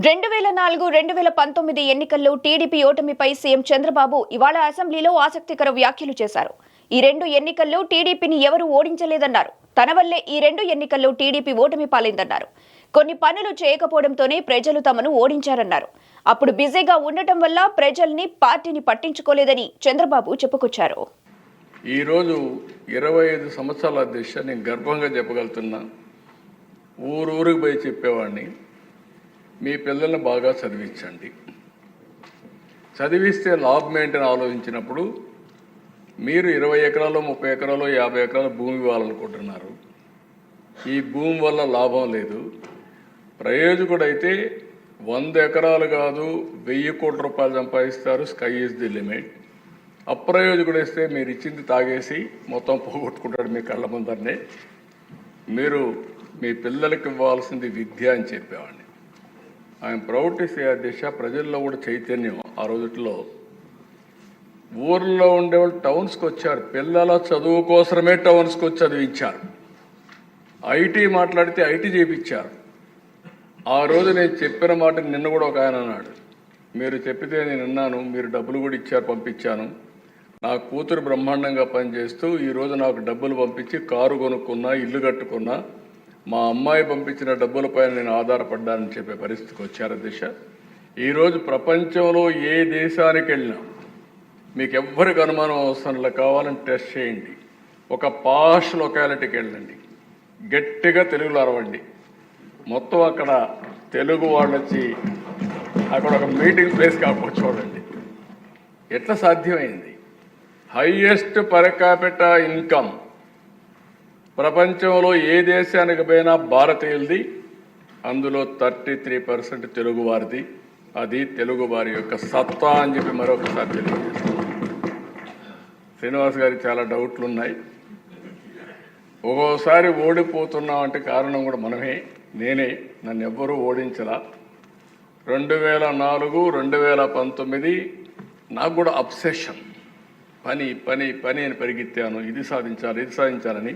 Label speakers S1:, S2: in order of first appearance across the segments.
S1: 2004-2019 ఎన్నికల్లో TDP ఓటమిపై CM Chandrababu ఇవాళ అసెంబ్లీలో ఆసక్తికర వ్యాఖ్యలు చేశారు. ఈ రెండు ఎన్నికల్లో టీడీపీని ఎవరూ ఓడించలేదన్నారు. తన వల్లే ఈ రెండు ఎన్నికల్లో టీడీపీ ఓటమి పాలైందన్నారు. కొన్ని పనులు చేయకపోవడంతోనే ప్రజలు తమను ఓడించారన్నారు. అప్పుడు బిజీగా ఉండటం వల్ల ప్రజల్ని పార్టీని పట్టించుకోలేదని చంద్రబాబు చెప్పుకొచ్చారు.
S2: ఈ రోజు 25 సంవత్సరాల అధ్యక్ష నేను గర్వంగా చెప్పగలుగుతున్నా. ఊరూరికి పోయి చెప్పేవాడిని, మీ పిల్లల్ని బాగా చదివించండి, చదివిస్తే లాభం ఏంటని ఆలోచించినప్పుడు మీరు 20 ఎకరాలు 30 ఎకరాలు 50 ఎకరాల భూమి ఇవ్వాలనుకుంటున్నారు. ఈ భూమి వల్ల లాభం లేదు. ప్రయోజకుడైతే 100 ఎకరాలు కాదు 1000 కోట్ల రూపాయలు సంపాదిస్తారు. Sky is the limit. అప్రయోజకుడైతే మీరు ఇచ్చింది తాగేసి మొత్తం పోగొట్టుకుంటాడు మీ కళ్ళ ముందరనే. మీరు మీ పిల్లలకి ఇవ్వాల్సింది విద్య అని చెప్పేవాడిని. ఐఎమ్ ప్రౌడ్ టు సే అధ్యక్ష, ప్రజల్లో కూడా చైతన్యం ఆ రోజుల్లో. ఊర్లో ఉండేవాళ్ళు టౌన్స్కి వచ్చారు, పిల్లల చదువు కోసమే టౌన్స్కి వచ్చి చదివించారు. ఐటీ మాట్లాడితే ఐటీ చేయించారు. ఆ రోజు నేను చెప్పిన మాట నిన్న కూడా ఒక ఆయన అన్నాడు, మీరు చెప్పితే నేను విన్నాను, మీరు డబ్బులు కూడా ఇచ్చారు, పంపించాను. నా కూతురు బ్రహ్మాండంగా పనిచేస్తూ ఈరోజు నాకు డబ్బులు పంపించి కారు కొనుక్కున్నా, ఇల్లు కట్టుకున్నా, మా అమ్మాయి పంపించిన డబ్బులపైన నేను ఆధారపడ్డానని చెప్పే పరిస్థితికి వచ్చారు దిశ. ఈరోజు ప్రపంచంలో ఏ దేశానికి వెళ్ళినా మీకు ఎవ్వరికి అనుమానం అవసరంలో కావాలని టెస్ట్ చేయండి. ఒక పాష్ లొకాలిటీకి వెళ్ళండి, గట్టిగా తెలుగులో అరవండి, మొత్తం అక్కడ తెలుగు వాళ్ళు వచ్చి అక్కడ ఒక మీటింగ్ ప్లేస్ కాకపోతే చూడండి ఎట్లా సాధ్యమైంది. హైయెస్ట్ పర్ క్యాపిటా ఇన్కమ్ ప్రపంచంలో ఏ దేశానికి పోయినా భారతీయులది, అందులో 33% తెలుగువారిది. అది తెలుగు వారి యొక్క సత్తా అని చెప్పి మరొకసారి తెలియజేస్తాను. శ్రీనివాస్ గారికి చాలా డౌట్లు ఉన్నాయి. ఒక్కోసారి ఓడిపోతున్నాం అంటే కారణం కూడా మనమే, నేనే. నన్ను ఎవ్వరూ ఓడించలా. 2004, 2019 నాకు కూడా అబ్సెషన్, పని పని పని అని పరిగెత్తాను. ఇది సాధించాలి, ఇది సాధించాలని.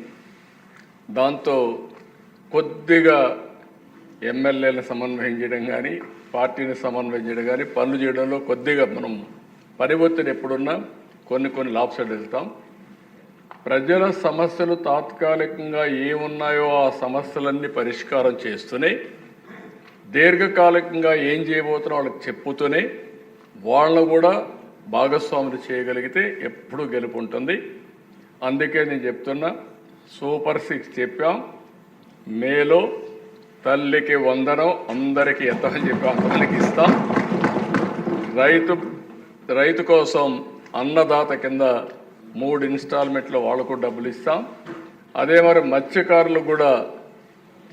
S2: దాంతో కొద్దిగా ఎమ్మెల్యేలను సమన్వయం చేయడం కానీ, పార్టీని సమన్వయం చేయడం కానీ, పనులు చేయడంలో కొద్దిగా మనం పరివర్తన ఎప్పుడున్నా కొన్ని లాభసాలు వెళ్తాం. ప్రజల సమస్యలు తాత్కాలికంగా ఏమున్నాయో ఆ సమస్యలన్నీ పరిష్కారం చేస్తూనే, దీర్ఘకాలికంగా ఏం చేయబోతున్నా వాళ్ళకి చెప్పుతూనే వాళ్ళను కూడా భాగస్వాములు చేయగలిగితే ఎప్పుడూ గెలుపు ఉంటుంది. అందుకే నేను చెప్తున్నా, సూపర్ 6 చెప్పాం. మేలో తల్లికి వందనం అందరికీ ఎంతమని చెప్పాం, అంతమందికి ఇస్తాం. రైతు కోసం అన్నదాత కింద 3 ఇన్స్టాల్మెంట్లో వాళ్ళకు డబ్బులు ఇస్తాం. అదే మరి మత్స్యకారులకు కూడా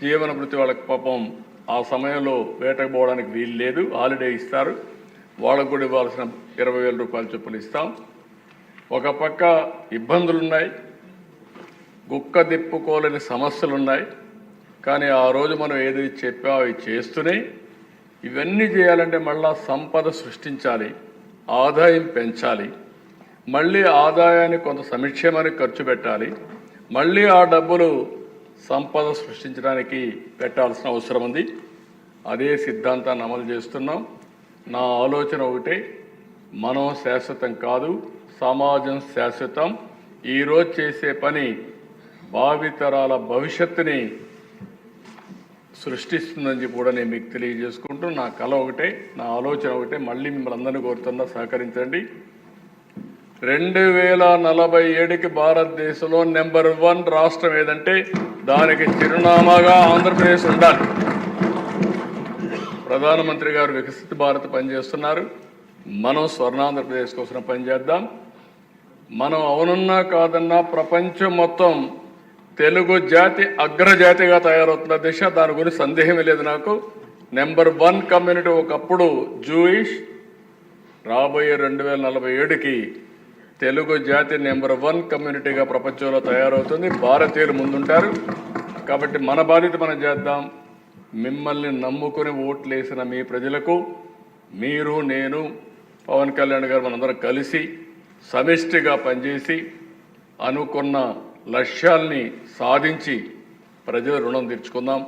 S2: జీవన వృత్తి, వాళ్ళకి పాపం ఆ సమయంలో వేటకు పోవడానికి వీలు లేదు, హాలిడే ఇస్తారు, వాళ్ళకు కూడా ఇవ్వాల్సిన 20,000 రూపాయల చొప్పులు ఇస్తాం. ఒక పక్క ఇబ్బందులున్నాయి, గుక్క దిప్పుకోలేని సమస్యలున్నాయి. కానీ ఆ రోజు మనం ఏది చెప్పామో అవి చేస్తూనే ఇవన్నీ చేయాలంటే మళ్ళా సంపద సృష్టించాలి, ఆదాయం పెంచాలి, మళ్ళీ ఆదాయాన్ని కొంత సంక్షేమానికి ఖర్చు పెట్టాలి, మళ్ళీ ఆ డబ్బులు సంపద సృష్టించడానికి పెట్టాల్సిన అవసరం ఉంది. అదే సిద్ధాంతాన్ని అమలు చేస్తున్నాం. నా ఆలోచన ఒకటే, మనం శాశ్వతం కాదు, సమాజం శాశ్వతం. ఈరోజు చేసే పని భావితరాల భవిష్యత్తుని సృష్టిస్తుందని చెప్పి కూడా నేను మీకు తెలియజేసుకుంటూ, నా కళ ఒకటే, నా ఆలోచన ఒకటే, మళ్ళీ మిమ్మల్ని అందరినీ కోరుతున్నా సహకరించండి. 2047కి భారతదేశంలో నెంబర్ 1 రాష్ట్రం ఏదంటే దానికి చిరునామాగా ఆంధ్రప్రదేశ్ ఉండాలి. ప్రధానమంత్రి గారు వికసిత భారత్ పనిచేస్తున్నారు. మనం స్వర్ణాంధ్రప్రదేశ్ కోసం పనిచేద్దాం. మనం అవునన్నా కాదన్నా ప్రపంచం మొత్తం తెలుగు జాతి అగ్రజాతిగా తయారవుతున్న దిశ, దాని గురించి సందేహమే లేదు నాకు. నెంబర్ 1 కమ్యూనిటీ ఒకప్పుడు జూయిష్, రాబోయే 2047కి తెలుగు జాతి నెంబర్ 1 కమ్యూనిటీగా ప్రపంచంలో తయారవుతుంది. భారతీయులు ముందుంటారు. కాబట్టి మన బాధ్యత మనం చేద్దాం. మిమ్మల్ని నమ్ముకుని ఓట్లేసిన మీ ప్రజలకు, మీరు, నేను, పవన్ కళ్యాణ్ గారు మనందరం కలిసి సమిష్టిగా పనిచేసి అనుకున్న లక్ష్యాల్ని సాధించి ప్రజల రుణం తీర్చుకుందాం.